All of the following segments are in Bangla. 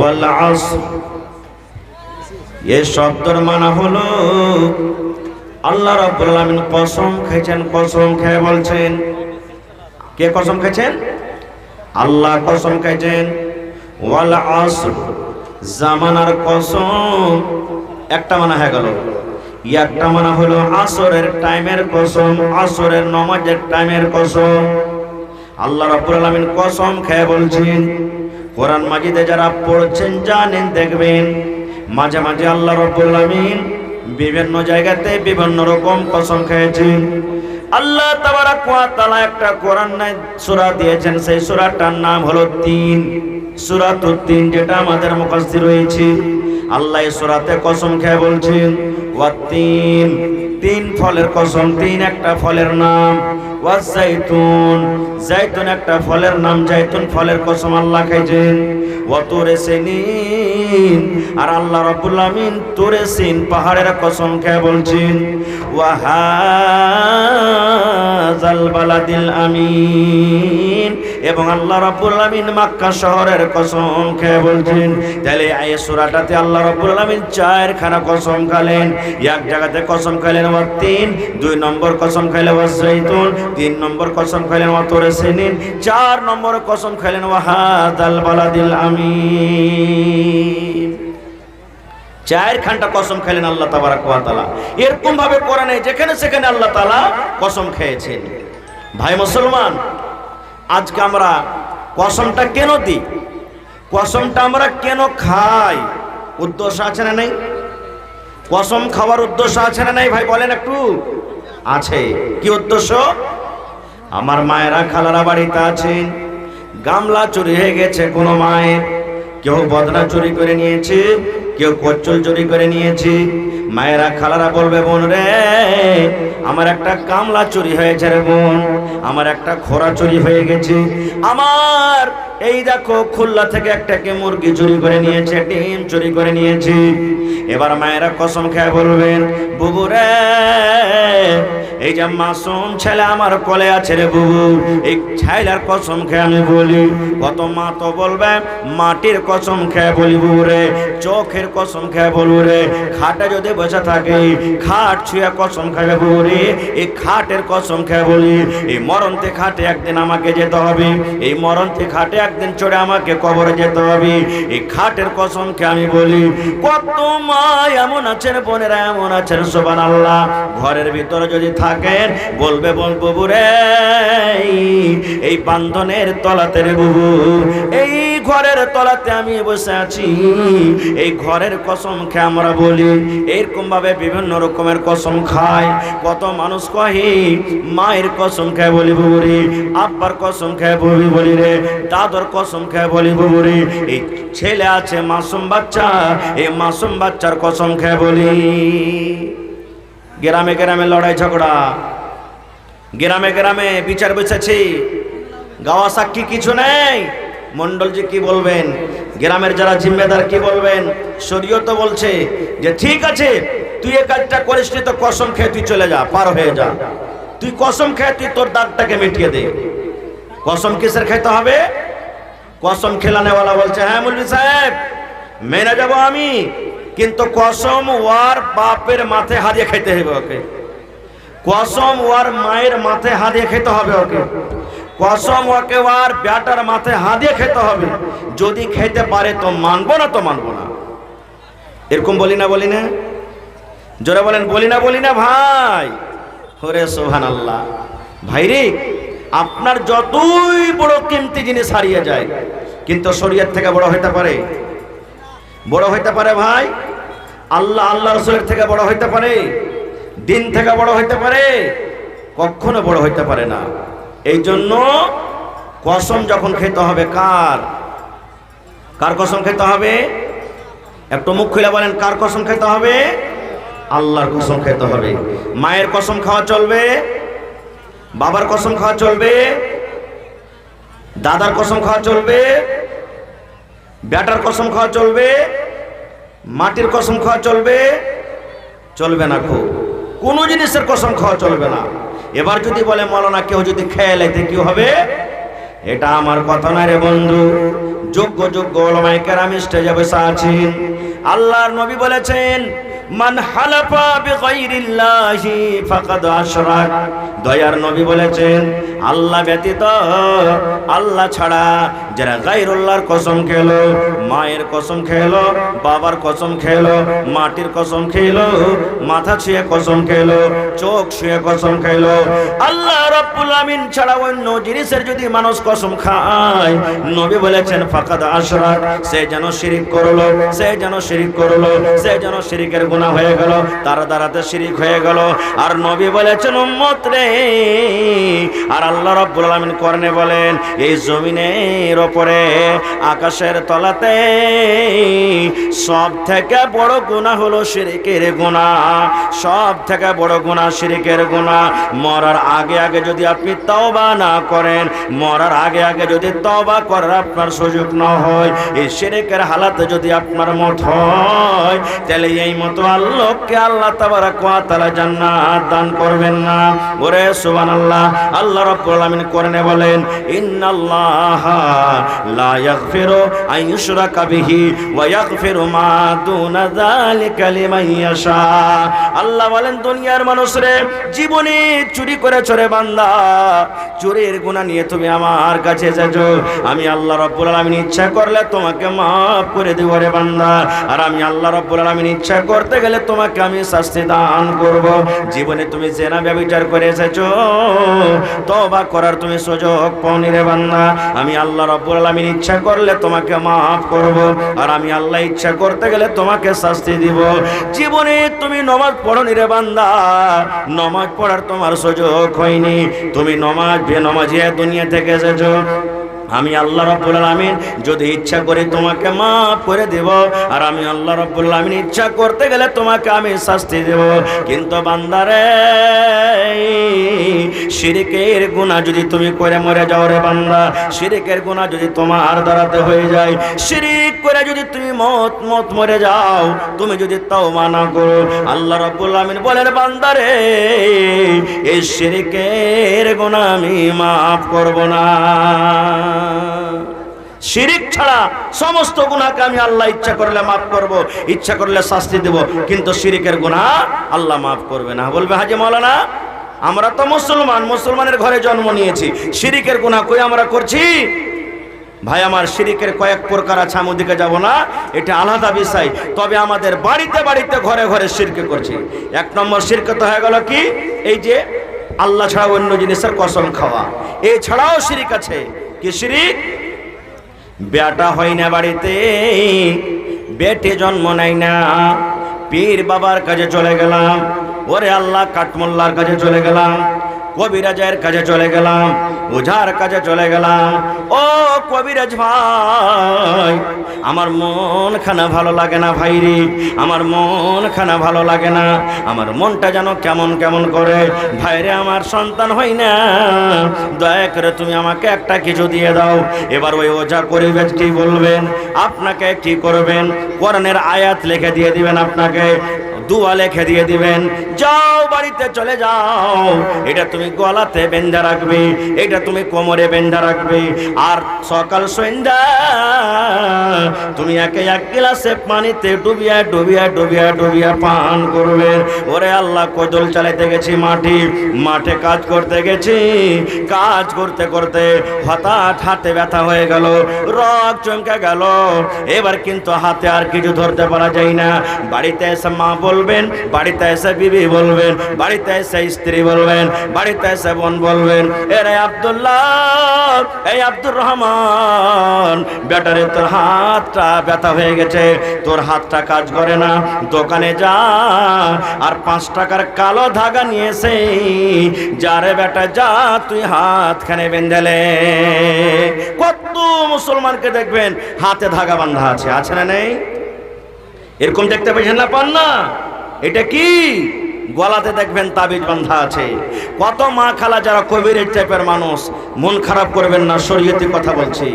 ওয়াল আসর, এই শব্দের মানে হলো আল্লাহ রাব্বুল আলামিন কসম খেয়েছেন। কসম খেয়ে বলছেন, কে কসম খেয়েছেন? আল্লাহ কসম খেয়েছেন। ওয়াল আসর, জামানার কসম। একটা মানে হয়ে গেল। একটা মানে হলো আসরের টাইমের কসম, আসরের নামাজের টাইমের কসম। আল্লাহ রাব্বুল আলামিন কসম খেয়ে বলছেন। কোরআন মাজিদে যারা পড়ছেন জানেন, দেখবেন মাঝে মাঝে আল্লাহ রাব্বুল আলামিন বিভিন্ন জায়গাতে বিভিন্ন রকম কসম খেয়েছেন। আল্লাহ তাবারাক ওয়া তাআলা একটা কোরআন সূরা দিয়েছেন, সেই সূরাটার নাম হলো ৩, সূরাতুত ৩, যেটা আমাদের মুখস্থ রয়েছে। আল্লাহ এই সূরাতে কসম খেয়ে বলছেন ওয়াত-তিন, ৩ ফলের কসম, ৩ একটা ফলের নাম। ওয়াজ-জাইতুন, জাইতুন একটা ফলের নাম, জাইতুন ফলের কসম আল্লাহ খেয়েছেন। ওয়া তুরে সিনিন, আর আল্লাহ রাব্বুল আমিন তুরে সিন পাহাড়ের কসম খেয়ে বলছেন ওয়া হাযাল বালাদিল আমিন, এবং আল্লাহ রাব্বুল আমিন মক্কা শহরের কসম খেয়ে বলছেন। তাহলে এই সূরাটাতে আল্লাহ রাব্বুল আমিন 4খানা কসম খেলেন। এক জায়গাতে কসম খেলেন ওয়াত-তিন, 2 নম্বর কসম খেলেন ওয়াজ-জাইতুন, 3 নম্বর কসম খেলেন ওয়া তুরে সিনিন, 4 নম্বর কসম খেলেন ওয়া হাযাল বালাদিল আমিন। 4খানটা কসম খেলেন আল্লাহ তাবারাক ওয়া তাআলা। এরকম ভাবে কোরআনে যেখানে সেখানে আল্লাহ তাআলা কসম খেয়েছেন। ভাই মুসলমান, আজকে আমরা কসমটা কেন দিই, কসমটা আমরা কেন খাই, উদ্দেশ্য আছে না নাই? কসম খাওয়ার উদ্দেশ্য আছে না নাই ভাই, বলেন একটু? আছে। কি উদ্দেশ্য? আমার মায়েরা খালারা বাড়িতে আছেন, গামলা চুরি হয়ে গেছে কোনো মায়ের, কেউ বদনা চুরি করে নিয়েছে, কেউ কচ্চল চুরি করে নিয়েছে। মায়েরা খালারা বলবে বোন রে, আমার একটা গামলা চুরি হয়েছে রে বোন, আমার একটা খোরা চুরি হয়ে গেছে, আমার এই দেখো খুলনা থেকে একটাকে মুরগি চুরি করে নিয়েছে, ডিম চুরি করে নিয়েছে। এবার মায়েরা কসম খেয়ে বলবেন বুবু রে, এই যে মাসুম ছেলে আমার কোলে আছে রে বুবু, এই ছেলের কসম খেয়ে আমি বলি। কত মা তো বলবে মাটির কসম খেয়ে বলি বুবু রে, চোখের কসম খেয়ে বলবো রে, খাটে যদি বসে থাকে খাট ছুঁয়ে কসম খেয়ে বুবু রে, এই খাটের কসম খেয়ে বলি। এই মরণতে খাটে একদিন আমাকে যেতে হবে, এই মরণতে খাটে একদিন চড়ে আমাকে কবরে যেতে হবে, এই খাটের কসম খেয়ে আমি বলি। কত মা এমন আছেন, বোনেরা এমন আছেন সুবহানাল্লাহ, ঘরের ভিতরে যদি থাকেন বলবে বুবু রে, এই বান্ধনের তলাতে রে বুবু, এই ঘরের তলাতে আমি বসে আছি, এই ঘরের কসম খেয়ে আমরা বলি। এরকম ভাবে বিভিন্ন রকমের কসম খায়। কত মানুষ কহে মায়ের কসম খেয়ে বলি বুবু রে, আব্বার কসম খেয়ে বলি রে, দাদর কসম খেয়ে বলি বুবু রে, এই ছেলে আছে মাসুম বাচ্চা, এই মাসুম বাচ্চার কসম খেয়ে বলি। গ্রামে গ্রামে লড়াই ঝগড়া, গ্রামে গ্রামে বিচার বসেছি, গাওয়া সাক্ষী কিছু নেই। মন্ডলজি কি বলবেন, গ্রামের যারা জিম্মেদার কি বলবেন? শরীয়ত বলছে যে ঠিক আছে, তুই এই কাজটা করিস নি তো কসম খেয়ে তুই চলে যা, পার হয়ে যা, তুই কসম খেয়ে তুই তোর দাগটাকে মিটিয়ে দে। কসম কিসের খেতে হবে? কসম খেলানেওয়ালা বলছে হ্যাঁ মৌলভী সাহেব মেনে যাব আমি, কিন্তু কসম ওর বাপের মাথায় হারিয়ে খেতে হবে ওকে, কসম ওর মায়ের মাথায় হারিয়ে খেতে হবে ওকে, কসম ওকে ওর বেটার মাথায় হারিয়ে খেতে হবে। যদি খেতে পারে তো মানবো না, তো মানবো না। এরকম বলি না, বলি না? জোরে বলেন বলি না ভাই? ওরে সুবহানাল্লাহ। ভাইরে, আপনার যতই বড় কিমতি জিনিস হারিয়ে যায়, কিন্তু শরীয়ত থেকে বড় হইতে পারে? বড় হইতে পারে ভাই? আল্লাহ রাসূলের থেকে বড় হইতে পারে? দিন থেকে বড় হইতে পারে? কখনো বড় হইতে পারে না। এই জন্য কসম যখন খেতে হবে, কার কসম খেতে হবে? একটু মুখ খুলে বলেন, কার কসম খেতে হবে? আল্লাহর কসম খেতে হবে। মায়ের কসম খাওয়া চলবে? বাবার কসম খাওয়া চলবে? দাদার কসম খাওয়া চলবে? বেটার কসম খাওয়া চলবে? মাটির কসম খাওয়া চলবে? চলবে না। কোনো জিনিসের কসম খাওয়া চলবে না। এবার যদি বলে মৌলানা কেউ যদি খেয়ে লাইতে কি হবে? এটা আমার কথা না রে বন্ধু। যোগ্য যোগ্য উলামায়ে কেরাম স্টেজে বসে আছেন। আল্লাহর নবী বলেছেন, মান হালাফা বিগাইরিল্লাহি ফাকাদ আশরাক। দয়ার নবী বলেছেন, আল্লাহ ব্যতীত, আল্লাহ ছাড়া যারা গায়রুল্লাহর কসম খেলো, মায়ের কসম খেলো, বাবার কসম খেলো, মাটির কসম খেলো, মাথা ছুঁয়ে কসম খেলো, চোখ ছুঁয়ে কসম খেলো, আল্লাহ রাব্বুল আমিন ছাড়া অন্য জিনিসের যদি মানুষ কসম খায়, নবী বলেছেন ফাকাদ আশরাক, সে যেন শিরিক করলো, সে যেন শিরিক করলো, সে যেন শিরিকের গুনাহ হয়ে গেল, তার দ্বারাতে শিরিক হয়ে গেল। আর নবী বলেছেন, উম্মত রে, আর আল্লাহ রাব্বুল আমিন কোরআনে বলেন, এই জমিনের উপরে আকাশের তলাতে সব থেকে বড় গুনাহ হলো শিরিকের গুনাহ। সব থেকে বড় গুনাহ শিরিকের গুনাহ। মরার আগে আগে যদি আপনি তওবা না করেন, মরার আগে আগে যদি তওবা করার আপনার সুযোগ না হয়, এই শিরিকের হালাতে যদি আপনার মত হয়, তাহলে এই মতো আল্লাহকে আল্লাহ তাবারক ওয়া তাআলা জান্নাত দান করবেন না। ওরে সুবহানাল্লাহ। আল্লাহ রাব্বুল আমিন কোরআনে বলেন, ইন্নাল্লাহা লা ইয়াগফিরু আন ইউশরাকা বিহি ওয়া ইয়াগফিরু মা দুনা যালিকা লিমান ইয়াশা। আল্লাহ বলেন, দুনিয়ার মানুষরে, জীবনে চুরি করেছ রে বান্দা, চুরির গুনাহ নিয়ে তুমি আমার কাছে এসেছো, আমি আল্লাহ রাব্বুল আলামিন ইচ্ছা করলে তোমাকে maaf করে দেব রে বান্দা। আর আমি আল্লাহ রাব্বুল আলামিন ইচ্ছা করতে গেলে তোমাকে আমি শাস্তি দান করব। জীবনে তুমি জেনা ব্যভিচার করে এসেছো, তওবা করার তুমি সুযোগ পাওনি রে বান্দা, আমি আল্লাহ রাব্বুল আলামিন ইচ্ছা করলে তোমাকে maaf করব। আর আমি আল্লাহ ইচ্ছা করতে গেলে তোমাকে শাস্তি দিব। জীবনে তুমি নামাজ পড়নি রে বান্দা, নামাজ পড়ার তোমার সুযোগ হয়নি, তুমি নামাজ বেনামাজিয়া দুনিয়া থেকে এসেছো, আমি আল্লাহ রাব্বুল আলামিন যদি ইচ্ছা করি তোমাকে maaf করে দেব। আর আমি আল্লাহ রাব্বুল আলামিন ইচ্ছা করতে গেলে তোমাকে আমি শাস্তি দেব। কিন্তু বান্দারে, শিরকের গুনাহ যদি তুমি করে মরে যাও রে বান্দা, শিরকের গুনাহ যদি তোমার দ্বারাতে হয়ে যায়, শিরক করে যদি তুমি মত মরে যাও, তুমি যদি তওবা না করো, আল্লাহ রাব্বুল আলামিন বলেন, বান্দারে, এই শিরকের গুনাহ আমি maaf করব না। শিরিক ছাড়া সমস্ত গুনাহকে আমি আল্লাহ ইচ্ছা করলে maaf করব, ইচ্ছা করলে শাস্তি দেব, কিন্তু শিরিকের গুনাহ আল্লাহ maaf করবে না। বলবে, হাজী মাওলানা, আমরা তো মুসলমান, মুসলমানের ঘরে জন্ম নিয়েছি, শিরিকের গুনাহ কই আমরা করছি? ভাই আমার, শিরিকের কয়েক প্রকার আছে, আমি ওদিকে যাব না, এটা আলাদা বিষয়। তবে আমাদের বাড়িতে বাড়িতে ঘরে ঘরে শিরক করছি। এক নম্বর শিরক তো হয়ে গেল কি, এই যে আল্লাহ ছাড়া অন্য জিনিসের কসম খাওয়া। এছাড়াও শিরিক আছে। কি শিরিক? বেটা হয় না বাড়িতে, বেটে জন্ম নেয় না, পীর বাবার কাছে চলে গেলাম, ওরে আল্লাহ কাঠমোল্লার কাছে চলে গেলাম, কবিরাজের কাছে চলে গেলাম, ওঝার কাছে চলে গেলাম, ও কবিরাজ ভাই, আমার মন খানা ভালো লাগে না ভাই রে, আমার মন খানা ভালো লাগে না, আমার মনটা যেন কেমন কেমন করে ভাই রে, আমার সন্তান হয় না, দয়া করে তুমি আমাকে একটা কিছু দিয়ে দাও। এবার ওই ওঝা কবিরাজ কি বলবেন, আপনাকে কি করবেন, কোরআনের আয়াত লিখে দিয়ে দিবেন, আপনাকে দুয়া লিখে দিয়ে দিবেন, যাও বাড়িতে চলে যাও, এটা তুমি গলাতে বেঁধে রাখবে, এটা তুমি কোমরে বেঁধে রাখবে, আর সকাল সন্ধ্যা তুমি এক গ্লাসে পানিতে ডুবিয়া ডুবিয়া ডুবিয়া ডুবিয়া পান করবে। ওরে আল্লাহ, কোদল চালাতে গেছি মাঠে কাজ করতে গেছি, কাজ করতে করতে হঠাৎ হাতে ব্যথা হয়ে গেল, রক চমকে গেল, এবার কিন্তু হাতে আর কিছু ধরতে পারা যায় না। বাড়িতে এসে মা বলবেন, বাড়িতে এসে বিবি বলবেন, বাড়িতে এসে স্ত্রী বলবেন, বাড়িতে এসে বোন বলবেন, এরে আব্দুল্লাহ, এই আব্দুর রহমান, বেটারে তোর হাতটা ব্যথা হয়ে গেছে, তোর হাতটা কাজ করে না, দোকানে যা আর 5 টাকার কালো ধাগা নিয়ে এসে যারে বেটা যা তুই হাতখানে বেঁধেলে। কত মুসলমানকে দেখবেন হাতে ধাগা বাঁধা আছে, আছে না নেই? এরকম দেখতে পেয়েছেন না, পান না? এটা কি? গলাতে দেখবেন তাবিজ বাঁধা আছে। কত মা খালা যারা কবিরের টাইপের মানুষ, মন খারাপ করবেন না, শরীয়তি কথা বলছি।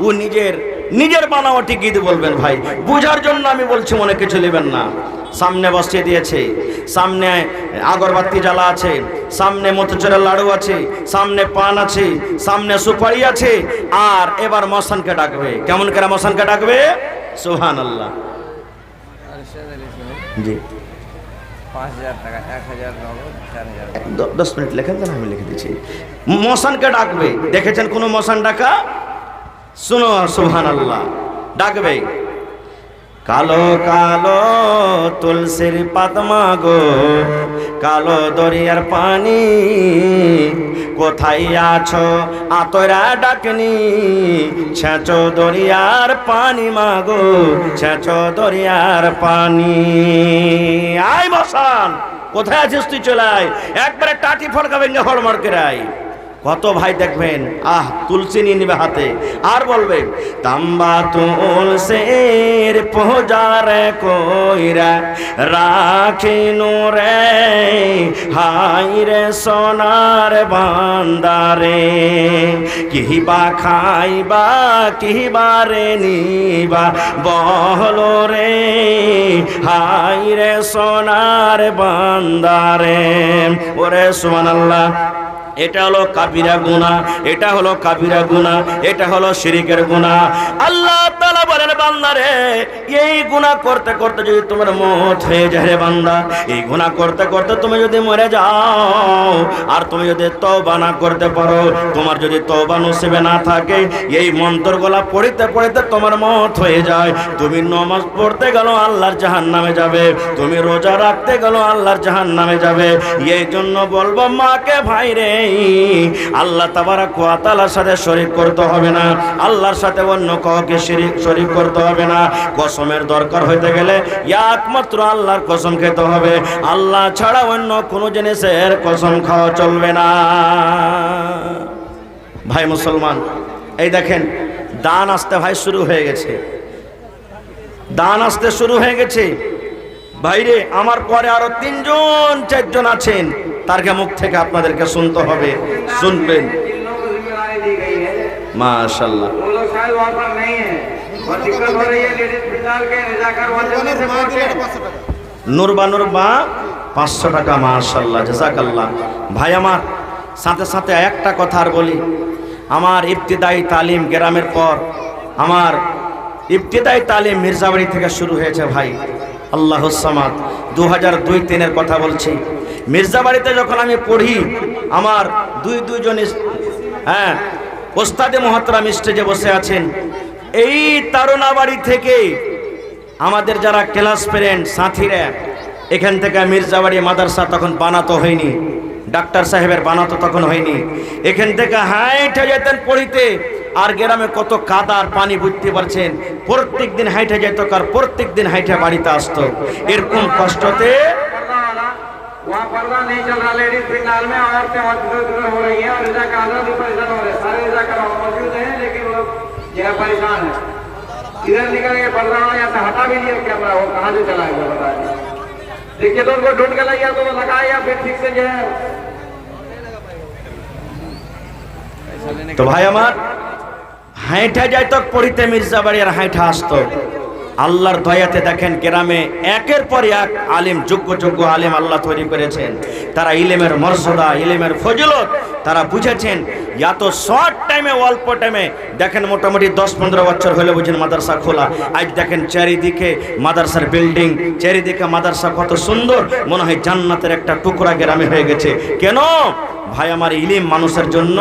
ও নিজের নিজের বানাওয়াটি ঈদ বলবেন ভাই, বুঝার জন্য আমি বলছি, মনে কিছু নেবেন না। সামনে বসিয়ে দিয়েছে, সামনে আগরবাতি জ্বালা আছে, সামনে মতিচুরের লাড়ু আছে, সামনে পান আছে, সামনে সুপারি আছে, আর এবার মশানকে ডাকবে। কেমন করে মশানকে ডাকবে? সুবহানাল্লাহ। জি 5000 টাকা, 1000 নগদ, 4000। 10 মিনিট লেখেন তো, আমি লিখে দিচ্ছি। মশানকে ডাকবে। দেখেছেন কোনো মশান ডাকা? শুনো, সুবহানাল্লাহ। ডাকবে, কালো কালো তুলসীর পাতমা গো, কালো দরিয়ার পানি, কোথায় আছো আতরা ডাকনি, ছেঁচো দরিয়ার পানি মাগো, ছেঁচো দরিয়ার পানি। আয় মশান, কোথায় আছিস তুই? চলে আয়, একবারে টাটি ফড়কা ভেঙে হড়মড় করে আয়। কত ভাই দেখবেন, তুলসী নিয়ে নিবে হাতে, আর বলবে, তাম্বা তুলসীর পূজারে কইরা রাখিনু রে, হাই রে সোনার বান্দারে, কিবা খাইবা কিবা রে নিবা বহলো রে, হাই রে সোনার বান্দারে। ওরে সুবহানাল্লাহ। এটা হলো কাবিরা গুনাহ, এটা হলো কাবিরা গুনাহ, এটা হলো শিরকের গুনাহ। আল্লাহ তাআলা বলেন, বান্দারে, এই গুনাহ করতে করতে যদি তোমার মওত হয়ে যায় রে বান্দা, এই গুনাহ করতে করতে তুমি যদি মরে যাও, আর তুমি যদি তওবা না করতে পারো, তোমার যদি তওবা নসিবে না থাকে, এই মন্ত্রগুলা পড়তে পড়তে তোমার মওত হয়ে যায়, তুমি নামাজ পড়তে গেল আল্লাহর জাহান্নামে যাবে, তুমি রোজা রাখতে গেল আল্লাহর জাহান্নামে যাবে। এই জন্য বলবো, মাকে ভাই রে, আল্লাহ তাবারক ওয়া তাআলার সাথে শরীক করতে হবে না, আল্লাহর সাথে অন্য কাউকে শরীক করতে হবে না। কসমের দরকার হইতে গেলে একমাত্র আল্লাহর কসম খেতে হবে, আল্লাহ ছাড়া অন্য কোনো জিনিসের কসম খাওয়া চলবে না। ভাই মুসলমান, এই দেখেন দান আসতে ভাই শুরু হয়ে গেছে, দান আসতে শুরু হয়ে গেছে। ভাইরে, আমার পরে আরো 3 জন 4 জন আছেন, তারকে মুখ থেকে আপনাদেরকে শুনতে হবে, শুনবেন। মাশাআল্লাহ। নূরবানুর বা 500 টাকা, মাশাআল্লাহ, জাযাকাল্লাহ। ভাই আমার, সাথে সাথে একটা কথা আর বলি, আমার ইবতিদায়ী তালিম গ্রামের পর, আমার ইবতিদায়ী তালিম মির্জাবাড়ি থেকে শুরু হয়েছে ভাই। আল্লাহুস সামাদ, 2002-3 কথা বলছি। মির্জাবাড়িতে যখন আমি পড়ি, আমার দুজন ওস্তাদে মুহতারাম স্টেজে বসে আছেন। এই তারুণাবাড়ি থেকে আমাদের যারা ক্লাস ফ্রেন্ড সাথীরা, এখান থেকে মির্জাবাড়ি মাদ্রাসা তখন বানাতো হয়নি, ডাক্তার সাহেবের বানাতো তখন হয়নি। এখান থেকে হাইটে যেতেন পড়িতে, আর গ্রামে কত কাদা আর পানি বুঝতে পারছেন, প্রত্যেক দিন হাইটে যেত, আর প্রত্যেক দিন হাইটে বাড়িতে আসতো। এরকম কষ্টতে वहाँ पर्दा नहीं चल रहा, लेडीज पंडाल में औरतें इधर हो रही हैं, और रिजा का आदमी भी परेशान हो रहे हैं। सारे रिजा का मौजूद हैं, लेकिन वो लोग जो है परेशान है। इधर निकल के पर्दा यहाँ से हटा भी लिया कैमरा, वो कहाँ से चला है बता दीजिए। देखिए तो उनको ढूंढ के लाइए, तो वो लगाए या फिर ठीक से जो है। तो भाई আমার হাইটা যাইতো পড়িতে মির্জাবাড়ি, আর হাইটা আসতো। আল্লাহর দয়াতে দেখেন গ্রামে একের পর এক আলিম, যোগ্য আলিম আল্লাহ তৈরি করেছেন। তারা ইলমের মর্যাদা, ইলমের ফজিলত তারা বুঝেছেন। এত শর্ট টাইমে, অল্প টাইমে দেখেন, মোটামুটি 10-15 বছর হলে বুঝেন মাদ্রাসা খোলা। আজ দেখেন চারিদিকে মাদ্রাসার বিল্ডিং, চারিদিকে মাদ্রাসা, কত সুন্দর, মনে হয় জান্নাতের একটা টুকরা গ্রামে হয়ে গেছে। কেন ভাই আমার, ইলম মানুষের জন্য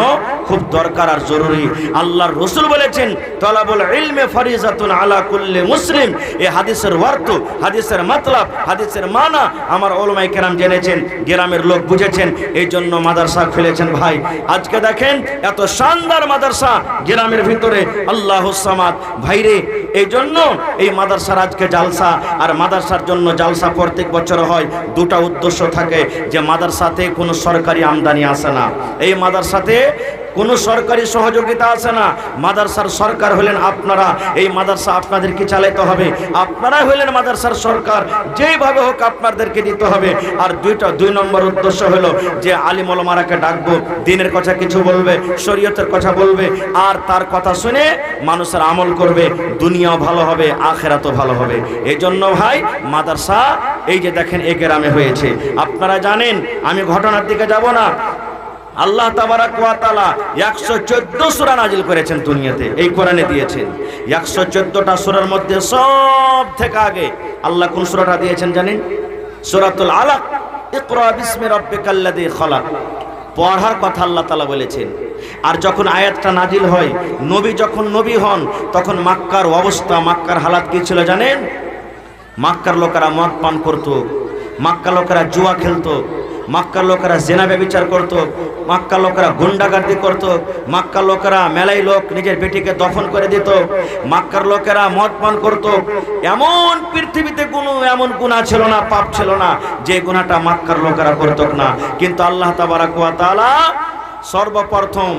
খুব দরকার আর জরুরি। আল্লাহর রাসূল বলেছেন, তালাবুল ইলমি ফরিজাতুন আলা কুল্লি মুসলিম। এই হাদিসের অর্থ, হাদিসের মতলব, হাদিসের মানা আমার উলামায়ে কেরাম জেনেছেন, গ্রামের লোক বুঝেছেন, এই জন্য মাদ্রাসা খুলেছেন। ভাই আজকে দেখেন এত শানদার মাদ্রাসা গ্রামের ভিতরে, আল্লাহুস সামাদ। ভাইরে, এই জন্য এই মাদ্রাসার আজকে জালসা, আর মাদ্রাসার জন্য জালসা প্রত্যেক বছর হয়। 2টা উদ্দেশ্য থাকে, যে মাদ্রাসাতে কোনো সরকারি আমদানি আসে না, এই মাদ্রাসাতে কোনো সরকারি সহযোগিতা আছে না। মাদ্রাসার সরকার হলেন আপনারা, এই মাদ্রাসা আপনাদেরকে চালাতে হবে, আপনারাই হলেন মাদ্রাসার সরকার, যেইভাবে হোক আপনাদেরকে দিতে হবে। আর দুই নম্বর উদ্দেশ্য হলো যে আলিম ওলামাকে ডাকবো, দিনের কথা কিছু বলবে, শরীয়তের কথা বলবে, আর তার কথা শুনে মানুষের আমল করবে, দুনিয়াও ভালো হবে, আখিরাতও ভালো হবে। এই জন্য ভাই মাদ্রাসা এই যে দেখেন এ গ্রামে হয়েছে। আপনারা জানেন, আমি ঘটনার দিকে যাব না, আল্লাহ তাবারাক ওয়া তাআলা 114 সূরা নাজিল করেছেন দুনিয়াতে, এই কোরআনে দিয়েছেন। 114টা সূরার মধ্যে সব থেকে আগে আল্লাহ কোন সূরাটা দিয়েছেন জানেন? সূরাতুল আলাক, ইকরা বিসমি রাব্বিকাল্লাযী খালাক। পড়ার কথা আল্লাহ তাআলা বলেছেন। আর যখন আয়াতটা নাজিল হয়, নবী যখন নবী হন, তখন মক্কার অবস্থা, মক্কার হালাত কি ছিল জানেন? মক্কার লোকেরা মদ পান করত, মক্কার লোকেরা জুয়া খেলতো, মক্কার লোকেরা জেনা ব্যভিচার করত, মক্কার লোকেরা গুন্ডাগার্দি করত, মক্কার লোকেরা মেলাই লোক নিজের বেটিকে দফন করে দিত, মক্কার লোকেরা মদ পান করত। এমন পৃথিবীতে কোনো এমন গুনাহ ছিল না, পাপ ছিল না যে গুনাহটা মক্কার লোকেরা করত না। কিন্তু আল্লাহ তাবারাক ওয়া তাআলা সর্বপ্রথম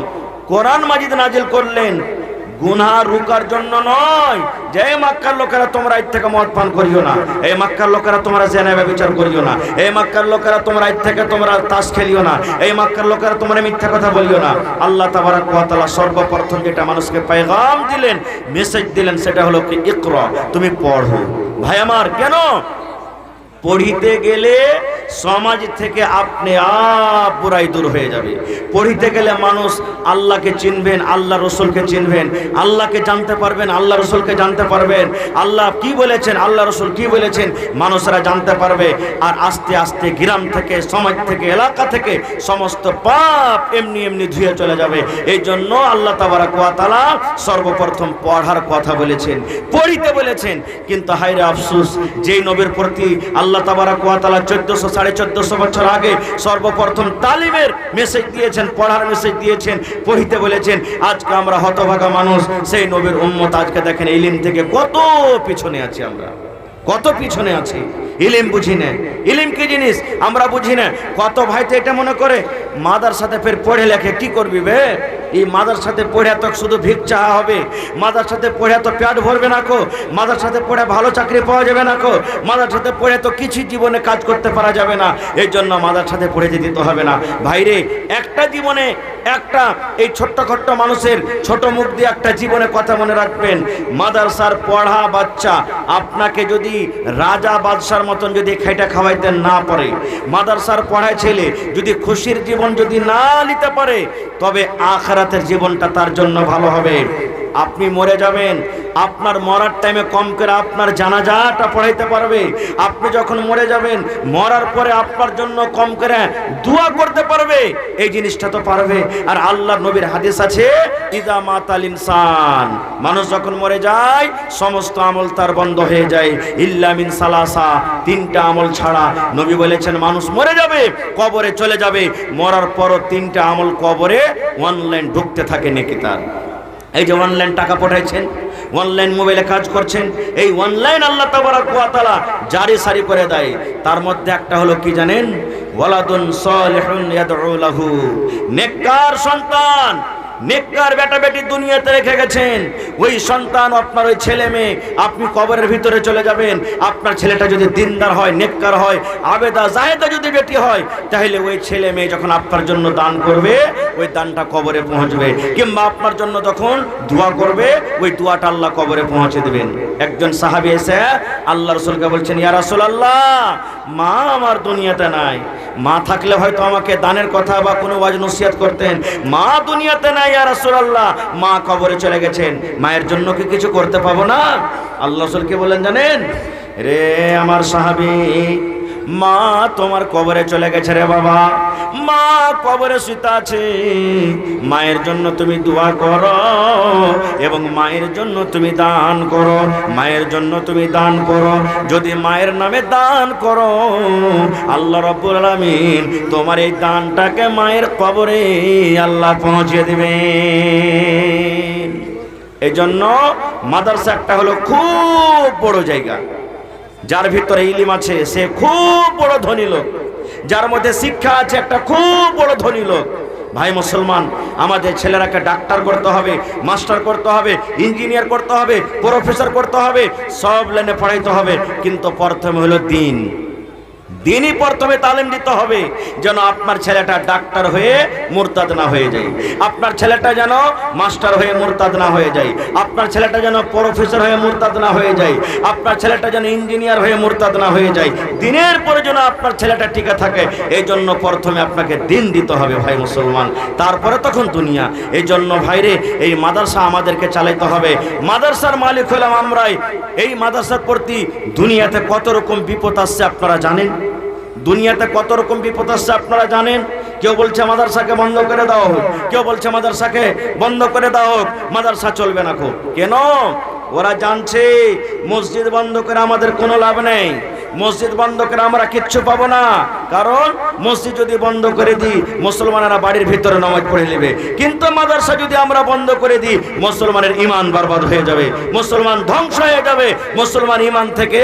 কোরআন মাজিদ নাজিল করলেন গুনাহ রুকার জন্য নয়, যে এই মক্কার লোকেরা তোমরা আজ থেকে মদ পান করিও না, এই মক্কার লোকেরা তোমরা জেনা ব্যভিচার করিও না, এই মক্কার লোকেরা তোমরা আজ থেকে তোমরা তাস খেলিও না, এই মক্কার লোকেরা তোমরা মিথ্যা কথা বলিও না। আল্লাহ তাবারাক ওয়া তাআলা সর্বপ্রথম যেটা মানুষকে পেগাম দিলেন, মেসেজ দিলেন, সেটা হলো কি ইকরা, তুমি পড়ো। ভাই আমার, কেন? পড়িতে গেলে সমাজ থেকে আপনি পুরাই দূর হয়ে যাবে। পড়িতে গেলে মানুষ আল্লাহকে চিনবেন, আল্লাহ রসুলকে চিনবেন, আল্লাহকে জানতে পারবেন, আল্লাহ রসুলকে জানতে পারবেন, আল্লাহ কি বলেছেন, আল্লাহ রসুল কি বলেছেন মানুষরা জানতে পারবে। আর আস্তে আস্তে গ্রাম থেকে, সমাজ থেকে, এলাকা থেকে সমস্ত পাপ এমনি এমনি ধুয়ে চলে যাবে। এই জন্য আল্লাহ তাবারাক ওয়া তাআলা সর্বপ্রথম পড়ার কথা বলেছেন, পড়িতে বলেছেন। কিন্তু হায়রে আফসোস, যেই নবীর প্রতি আল্লাহ তাবারাক ওয়া তাআলা 1400-1450 বছর আগে সর্বপ্রথম তালিমের মেসেজ দিয়েছেন, পড়ার মেসেজ দিয়েছেন, পড়িতে বলেছেন, আজকে আমরা হতভাগা মানুষ, সেই নবীর উম্মত আজকে দেখেন ইলম থেকে কত পিছনে আছি, আমরা কত পিছনে আছি। ইলম বুঝি না, ইলম কি জিনিস আমরা বুঝি না। কত ভাই তো এটা মনে করে মাদ্রাসাতে ফের পড়ে লেখে কি করবি বে, এই মাদ্রাসাতে পড়ে তো শুধু ভিক চাহা হবে, মাদ্রাসাতে পড়ে তো পেট ভরবে না কো, মাদ্রাসাতে পড়ে ভালো চাকরি পাওয়া যাবে না কো, মাদ্রাসাতে পড়ে তো কিছু জীবনে কাজ করতে পারা যাবে না। এই জন্য মাদ্রাসাতে পড়ে যেতে হবে না। ভাইরে, একটা জীবনে একটা এই ছোট্ট মানুষের ছোট মুখ দিয়ে একটা জীবনে কথা মনে রাখবেন, মাদ্রাসার পড়া বাচ্চা আপনাকে যদি রাজা বাদশার মতন যদি খাইটা খাওয়াইতে না পারে, মাদ্রাসার পড়ায় ছেলে যদি খুশির জীবন যদি না নিতে পারে, তবে আখিরাতের জীবনটা তার জন্য ভালো হবে। আপনি মরে যাবেন, আপনার মরার টাইমে কম করে আপনার জানাজাটা পড়াইতে পারবে। আপনি যখন মরে যাবেন, মরার পরে আপনার জন্য কম করে দোয়া করতে পারবে, এই জিনিসটা তো পারবে। আর আল্লাহর নবীর হাদিস আছে, ইজা মাতাল ইনসান, মানুষ যখন মরে যায় সমস্ত আমল তার বন্ধ হয়ে যায়, ইল্লা মিন সালাসা, তিনটা আমল ছাড়া। নবী বলেছেন মানুষ মরে যাবে, কবরে চলে যাবে, মরার পরও তিনটা আমল কবরে অনলাইন ঢুকতে থাকে নেকি তার। এই যে অনলাইন টাকা পাঠাইছেন, অনলাইন মোবাইলে কাজ করছেন, এই অনলাইন আল্লাহ তাবারাক ওয়া তাআলা জারি সারি করে দেয়। তার মধ্যে একটা হলো কি জানেন? ওয়ালাদুন সালিহুন ইয়াদউ লাহু, নেককার সন্তান, নেককার বেটা বেটি দুনিয়াতে রেখে গেছেন, ওই সন্তান আপনার ওই ছেলে মেয়ে, আপনি কবরের ভিতরে চলে যাবেন, আপনার ছেলেটা যদি দিনদার হয়, নেককার হয়, আবেদা জাহেদা যদি বেটি হয়, তাহলে ওই ছেলে মেয়ে যখন আপনার জন্য দান করবে, ওই দানটা কবরে পৌঁছবে। কিংবা আপনার জন্য যখন দোয়া করবে, ওই দোয়াটা আল্লাহ কবরে পৌঁছে দেবেন। একজন সাহাবী এসে আল্লাহ রাসূলকে বলছেন, ইয়া রাসূলুল্লাহ, মা আমার দুনিয়াতে নাই, মা থাকলে হয়তো আমাকে দানের কথা বা কোনো ওয়াজ নসিহত করতেন, মা দুনিয়াতে নাই ইয়া রাসূলুল্লাহ, মা কবরে চলে গেছেন, মায়ের জন্য কি কিছু করতে পাবো না? আল্লাহ রাসূল কি বলেন জানেন? রে আমার সাহাবী, মা তোমার কবরে চলে গেছে রে বাবা, মা কবরে শুতে আছে, মায়ের জন্য তুমি দোয়া করো এবং মায়ের জন্য তুমি দান করো, মায়ের জন্য তুমি দান করো। যদি মায়ের নামে দান করো, আল্লাহ রাব্বুল আলামিন তোমার এই দানটাকে মায়ের কবরে আল্লাহ পৌঁছে দিবেন। এই জন্য মাদ্রাসা একটা হলো খুব বড় জায়গা, যার ভিতরে ইলম আছে সে খুব বড় ধনী লোক, যার মধ্যে শিক্ষা আছে একটা খুব বড় ধনী লোক। ভাই মুসলমান, আমাদের ছেলেরাকে ডাক্তার করতে হবে, মাস্টার করতে হবে, ইঞ্জিনিয়ার করতে হবে, প্রফেসর করতে হবে, সব লাইনে পড়াইতে হবে, কিন্তু প্রথমে হলো দিনই প্রথমে তালিম দিতে হবে, যেন আপনার ছেলেটা ডাক্তার হয়ে মুরতাদ না হয়ে যায়, আপনার ছেলেটা যেন মাস্টার হয়ে মুরতাদ না হয়ে যায়, আপনার ছেলেটা যেন প্রফেসর হয়ে মুরতাদ না হয়ে যায়, আপনার ছেলেটা যেন ইঞ্জিনিয়ার হয়ে মুরতাদ না হয়ে যায়। দিনের পরে যেন আপনার ছেলেটা টিকে থাকে, এই জন্য প্রথমে আপনাকে দিন দিতে হবে ভাই মুসলমান, তারপরে তখন দুনিয়া। এই জন্য ভাইরে, এই মাদ্রাসা আমাদেরকে চালাইতে হবে, মাদ্রাসার মালিক হলাম আমরাই। এই মাদ্রাসার প্রতি দুনিয়াতে কত রকম বিপদ আসছে আপনারা জানেন? দুনিয়াতে কত রকম বিপদ আসছে আপনারা জানেন? কেউ বলছে মাদ্রাসাকে বন্ধ করে দাও হোক, কেউ বলছে মাদ্রাসাকে বন্ধ করে দাও হোক, মাদ্রাসা চলবে না। খুব কেন? ওরা জানছে মসজিদ বন্ধ করে আমাদের কোনো লাভ নেই, মসজিদ বন্ধ করে আমরা কিচ্ছু পাবো না। কারণ মসজিদ যদি বন্ধ করে দিই, মুসলমানেরা বাড়ির ভিতরে নামাজ পড়ে নেবে, কিন্তু মাদ্রাসা যদি আমরা বন্ধ করে দিই, মুসলমানের ঈমান বরবাদ হয়ে যাবে, মুসলমান ধ্বংস হয়ে যাবে, মুসলমান ঈমান থেকে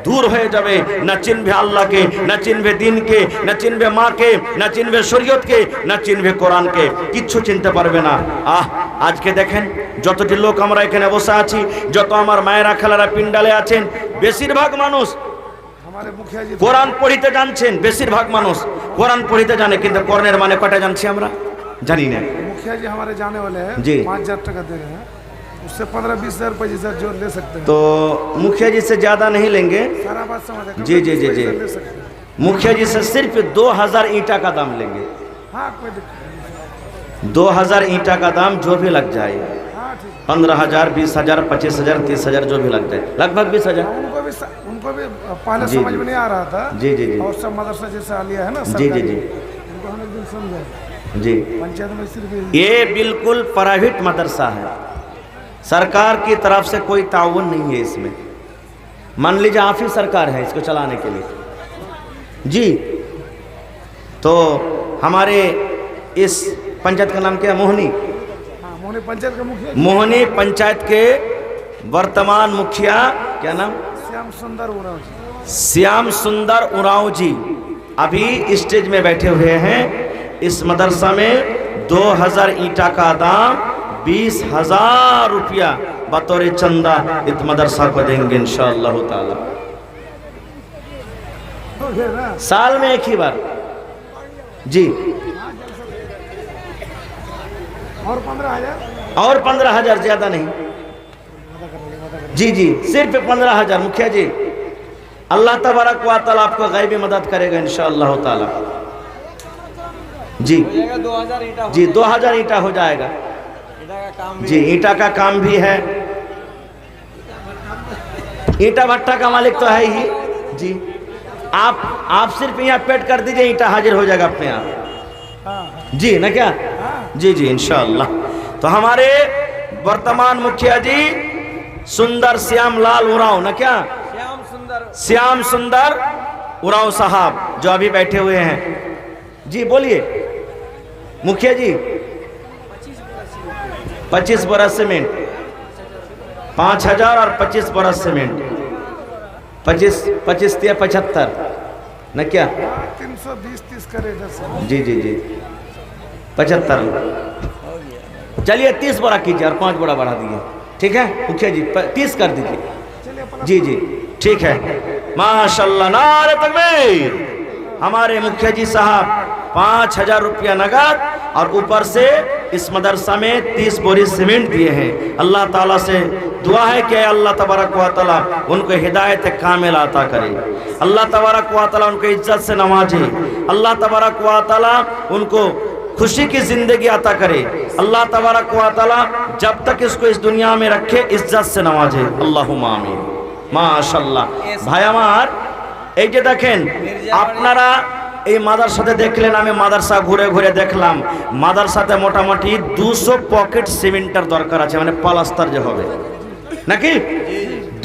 দূর হয়ে যাবে, না চিনবে আল্লাহকে, না চিনবে দিনকে, না চিনবে মাকে, না চিনবে শরীয়তকে, না চিনবে কোরআনকে, কিচ্ছু চিনতে পারবে না। আজকে দেখেন যতটি লোক আমরা এখানে বসে আছি, যত আমার মায়েরা খালারা পিন্ডালে আছেন, বেশিরভাগ মানুষ কোরআন পড়িতে জানছেন, বেশিরভাগ মানুষ কোরআন পড়িতে জানে, কিন্তু কোরআনের মানে কটা জানছি আমরা জানি না। मुखिया जी हमारे जाने वाले हैं, जी 5,000 टका दे रहे हैं, उससे 15-20,000 25,000 जो ले सकते हैं। तो मुखिया जी से ज्यादा नहीं लेंगे। सारा बात समझ आएगा। जी जी जी जी, ले सकते हैं। मुखिया जी से सिर्फ 2,000 ईंटा का दाम लेंगे, हाँ कोई दिक्कत नहीं। 2,000 ईंटा का दाम जो भी लग जाए, हाँ ठीक। 15,000, 20,000, 25,000, 30,000 जो भी लग जाए, लगभग 20,000। उनको भी पहले जी, समझ जी। में नहीं आ रहा था। जी जी जी और सब मदरसा जैसे आलिया है ना, जी जी जी उनको हम एक दिन समझाए। जी। पंचायत में सिर्फ ये बिल्कुल प्राइवेट मदरसा है, सरकार की तरफ से कोई ताउन नहीं है इसमें। मान लीजिए आप ही सरकार है इसको चलाने के लिए जी। तो हमारे इस पंचायत का नाम क्या है? मोहनी। हाँ, मोहनी पंचायत का मुखिया मोहनी पंचायत के वर्तमान मुखिया क्या नाम? श्याम सुंदर उरांव जी। श्याम सुंदर उरांव जी अभी स्टेज में बैठे हुए हैं। इस मदरसा में 2,000 ईंटा का दाम 20,000 रुपया बतौर चंदा इस मदरसा को देंगे इंशाअल्लाह ताला। हो गया ना? साल में एक ही बार जी। और 15,000 और 15,000, ज्यादा नहीं जी जी, सिर्फ 15,000। मुखिया जी, अल्लाह तबारक व तआला आपको गैबी मदद करेगा इंशाअल्लाह ताला जी। 2,000 ईंटा जी 2,000 ईंटा हो जाएगा ईंटा का काम भी जी। ईंटा का काम भी है, ईंटा भट्टा का मालिक तो है ही जी। आप सिर्फ यहाँ पेट कर दीजिए, ईंटा हाजिर हो जाएगा अपने आप जी, ना क्या? जी जी इंशाअल्लाह। तो हमारे वर्तमान मुखिया जी सुंदर श्याम लाल उरांव, ना क्या? श्याम सुंदर उरांव साहब जो अभी बैठे हुए हैं जी। बोलिए मुखिया जी। 25 बोरा सीमेंट, 5,000 और 25 बोरा सीमेंट, 25 या 75 न क्या? 320-30 करे इधर से। जी जी जी 75। चलिए 30 बोरा कीजिए और 5 बोरा बढ़ा दीजिए, ठीक है मुखिया जी? 30 कर दीजिए जी जी, ठीक है। माशाल्लाह, नारे तकबीर। हमारे मुखिया जी साहब 5,000 रुपया नगद और ऊपर से इस मदरसा में 30 बोरी सीमेंट दिए हैं। अल्लाह ताला से दुआ है कि अल्लाह तबारक व तआला उनको हिदायत कामिल अता करे, अल्लाह तबारक व तआला उनको इज्जत से नवाजे, अल्लाह तबारक व तआला उनको खुशी की जिंदगी अता करे, अल्लाह तबारक व तआला जब तक इसको इस दुनिया में रखे इज्जत से नवाजे, अल्लाहुम्मा आमीन। माशाल्लाह। भाई আমার এই যে দেখেন আপনারা এই মাদ্রাসাতে দেখলেন, আমি মাদ্রাসা ঘুরে ঘুরে দেখলাম, মাদ্রাসাতে মোটামুটি 200 পকেট সিমেন্টের দরকার আছে, মানে প্লাস্টার যে হবে নাকি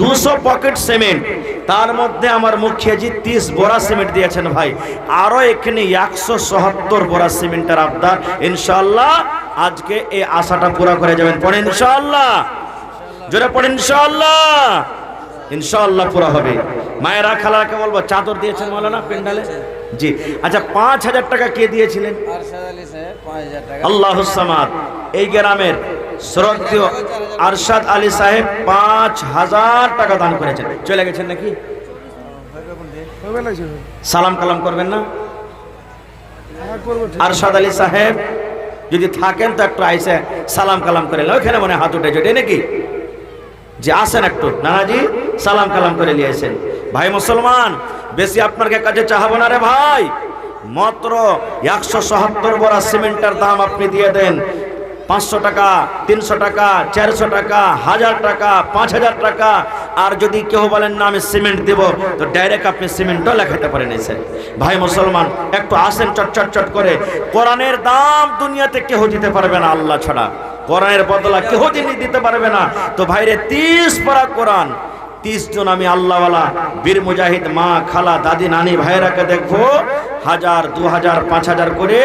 200 পকেট সিমেন্ট। তার মধ্যে আমার মুখিয়াজি 30 बोरा সিমেন্ট দিয়েছেন ভাই। আরো এখানে 177 बोरा সিমেন্টের আবদার। ইনশাআল্লাহ আজকে এই আশাটা পুরো করে যাবেন। পড়েন ইনশাআল্লাহ, জোরে পড়েন ইনশাআল্লাহ। ইনশাআল্লাহ পুরো হবে। মায়েরা খালাকে বলবো চাদর দিয়েছেন মাওলানা পেন্ডালে। জি আচ্ছা 5,000 টাকা কে দিয়েছিলেন? আরশাদ আলী সাহেব 5,000 টাকা। আল্লাহুস সামাদ। এই গ্রামের শ্রদ্ধেয় আরশাদ আলী সাহেব 5,000 টাকা দান করেছেন। চলে গেছেন নাকি? হবে না সেটা। সালাম কালাম করবেন না? হ্যাঁ, করবো ঠিক। আরশাদ আলী সাহেব যদি থাকেন তো একটু আইসে সালাম কালাম করে নেন। ওইখানে মনে হয় হাত উঠেছে, ওটাই নাকি? যে আসেন একটু নানাজি, সালাম কালাম করে নিয়ে আসেন। ভাই মুসলমান, বেশি আপনার কাছে চাহাবো না রে ভাই। মাত্র 177 বড়া সিমেন্টের দাম আপনি দিয়ে দেন। 500 টাকা, 300 টাকা, 400 টাকা, 1000 টাকা, 5000 টাকা। আর যদি কেউ বলেন না আমি সিমেন্ট দেব, তো ডাইরেক্ট আপনি সিমেন্টও লেখাতে পারেন এসে। ভাই মুসলমান, একটু আসেন চট চট চট করে। কোরআনের দাম দুনিয়াতে কেউ দিতে পারবে না আল্লাহ ছাড়া। কোরআনের বদলা কেউ দিতে পারবে না। তো ভাইরে 30 পারা কোরআন, 30 জন আমি আল্লাহওয়ালা বীর মুজাহিদ মা খালা দাদি নানি ভাইরাকে দেখবো 1000 2000 5000 করে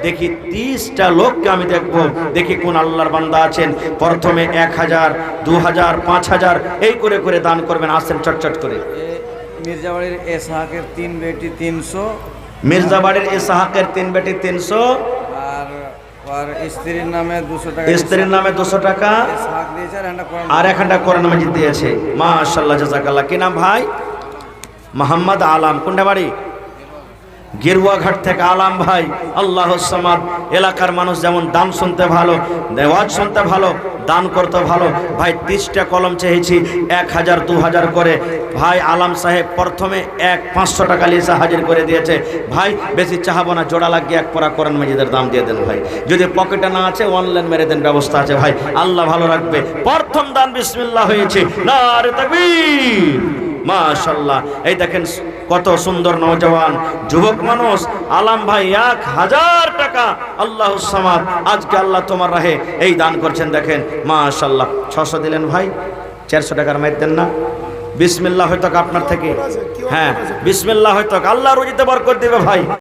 দেখি 30টা লোককে আমি দেখবো। দেখি কোন আল্লাহর বান্দা আছেন প্রথমে 1000 2000 5000 এই করে করে দান করবেন। আসেন চটচট করে। মির্জাবাড়ির এসহাকের 3 বেটি 300, মির্জাবাড়ির ইসহাকের 3 বেটি 300, আর স্ত্রীর নামে 200 টাকা। স্ত্রীর নামে 200 টাকা এসহাক দিয়েছে আর একটা কোরআন মাজিদ দিয়েছে। মাশাআল্লাহ জাযাকাল্লাহ। কি নাম ভাই? মোহাম্মদ আলাম। কোনটা বাড়ি? গেরুয়াঘাট থেকে আলাম ভাই। আল্লাহুস সামাদ। এলাকার মানুষ যেমন দান শুনতে ভালো, ওয়াজ শুনতে ভালো, দান করতে ভালো। ভাই 30টা কলম চেয়েছি 1000 2000 করে। ভাই আলাম সাহেব প্রথমে 500 টাকা লিসা হাজির করে দিয়েছে। ভাই বেশি চাহাবো না, জোড়া লাগিয়ে 1 পড়া কোরআন মাজিদের দাম দিয়ে দেন ভাই। যদি পকেটে না আছে অনলাইন মেরে দেন, ব্যবস্থা আছে ভাই। আল্লাহ ভালো রাখবে। প্রথম দান বিসমিল্লাহ হয়েছে। নারে তাকবীর। মাশাআল্লাহ। এই দেখেন কত সুন্দর নওজওয়ান যুবক মানুষ। আলাম ভাই 1000 টাকা আল্লাহুস সামাদ। আজকে আল্লাহ তোমার রাহে এই দান করছেন। দেখেন মাশাআল্লাহ। 600 দিলেন ভাই, 400 টাকার মাইর দেন না? বিসমিল্লাহ হয়তো আপনার থেকে, হ্যাঁ বিসমিল্লাহ হয়তো আল্লাহ রুজিতে বরকত দিবে ভাই।